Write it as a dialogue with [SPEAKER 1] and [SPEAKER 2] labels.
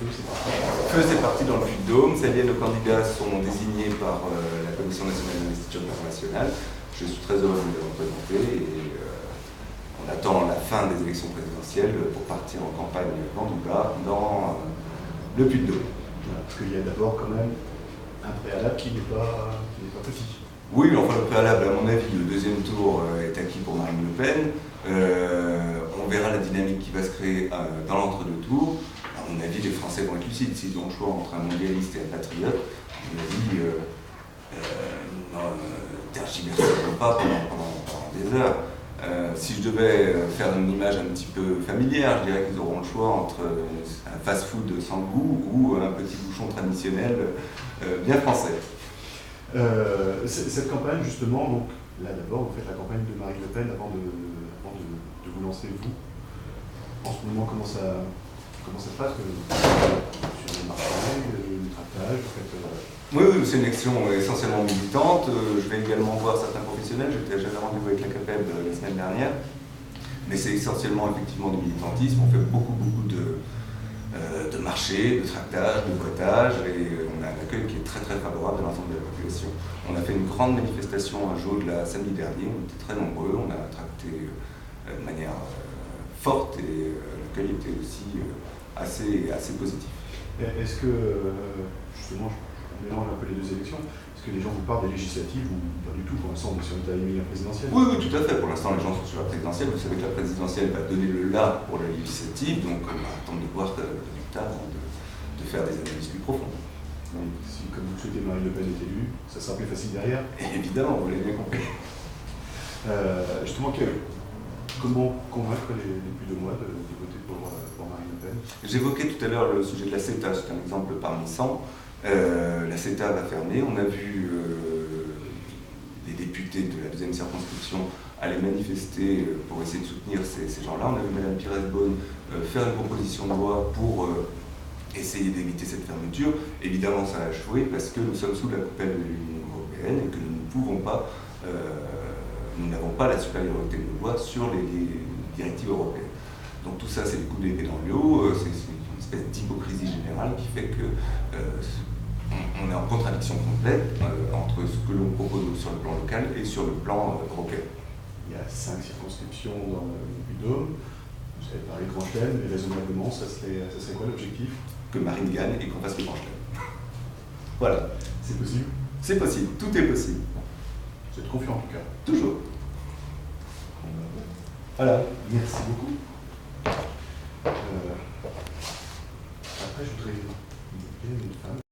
[SPEAKER 1] Feu, c'est parti.
[SPEAKER 2] Feu, c'est parti dans le Puy-de-Dôme. Ça y est, nos candidats sont désignés par la Commission nationale d'investiture internationale. Je suis très heureux de les représenter et on attend la fin des élections présidentielles pour partir en campagne candidat dans le Puy-de-Dôme.
[SPEAKER 1] Voilà, parce qu'il y a d'abord quand même un préalable qui n'est pas petit.
[SPEAKER 2] Oui, mais enfin le préalable, à mon avis, le deuxième tour est acquis pour Marine Le Pen. On verra la dynamique qui va se créer dans l'entre-deux tours. À mon avis, les Français vont être lucides. S'ils ont le choix entre un mondialiste et un patriote, à mon avis, tergiverseront pas pendant des heures. Si je devais faire une image un petit peu familière, je dirais qu'ils auront le choix entre un fast-food sans goût ou un petit bouchon traditionnel bien français.
[SPEAKER 1] Cette campagne, justement, donc là d'abord, vous faites la campagne de Marine Le Pen avant de vous lancer vous. En ce moment, comment ça se passe sur le marché, le tractage, vous faites,
[SPEAKER 2] Oui, c'est une élection essentiellement militante. Je vais également voir certains professionnels. J'avais rendez-vous avec la CAPEB la semaine dernière. Mais c'est essentiellement effectivement du militantisme. On fait beaucoup de marchés, de tractage, de boitage, et on a un accueil qui est très favorable de l'ensemble de la population. On a fait une grande manifestation à Jaude samedi dernier, on était très nombreux, on a tracté de manière forte et l'accueil était aussi assez positif.
[SPEAKER 1] Est-ce que, justement, je mélange un peu les deux élections, est-ce que les gens vous parlent des législatives ou pas du tout? Pour l'instant, on est sur une timing présidentielle.
[SPEAKER 2] Oui, tout à fait. Pour l'instant, les gens sont sur la présidentielle. Vous savez que la présidentielle va donner le là pour la législative, donc on va attendre de voir le résultat avant de faire des analyses plus profondes.
[SPEAKER 1] Donc, si, comme vous le souhaitez, Marine Le Pen est élue, ça sera plus facile derrière.
[SPEAKER 2] Et évidemment, vous l'avez bien compris.
[SPEAKER 1] Justement, comment convaincre les Puy-de-Dômois de voter pour Marine Le Pen?
[SPEAKER 2] J'évoquais tout à l'heure le sujet de la CETA, c'est un exemple parmi 100. La CETA va fermer. On a vu les députés de la deuxième circonscription aller manifester pour essayer de soutenir ces gens-là. On a vu Mme Pires-Beaune faire une proposition de loi pour essayer d'éviter cette fermeture. Évidemment, ça a échoué parce que nous sommes sous la coupelle de l'Union européenne et que nous ne pouvons pas, nous n'avons pas la supériorité de loi sur les directives européennes. Donc tout ça, c'est des coups d'épée dans l'eau, c'est une espèce d'hypocrisie générale qui fait que on est en contradiction complète entre ce que l'on propose sur le plan local et sur le plan européen.
[SPEAKER 1] Il y a 5 circonscriptions dans le Puy-de-Dôme. Vous avez parlé de Grand Chelem, mais raisonnablement, ça serait quoi l'objectif?
[SPEAKER 2] Que Marine gagne et qu'on fasse le Grand Chelem. Voilà.
[SPEAKER 1] C'est possible?
[SPEAKER 2] C'est possible, tout est possible.
[SPEAKER 1] Vous êtes confiant en tout cas?
[SPEAKER 2] Toujours.
[SPEAKER 1] Voilà, merci beaucoup. Après, je voudrais une femme.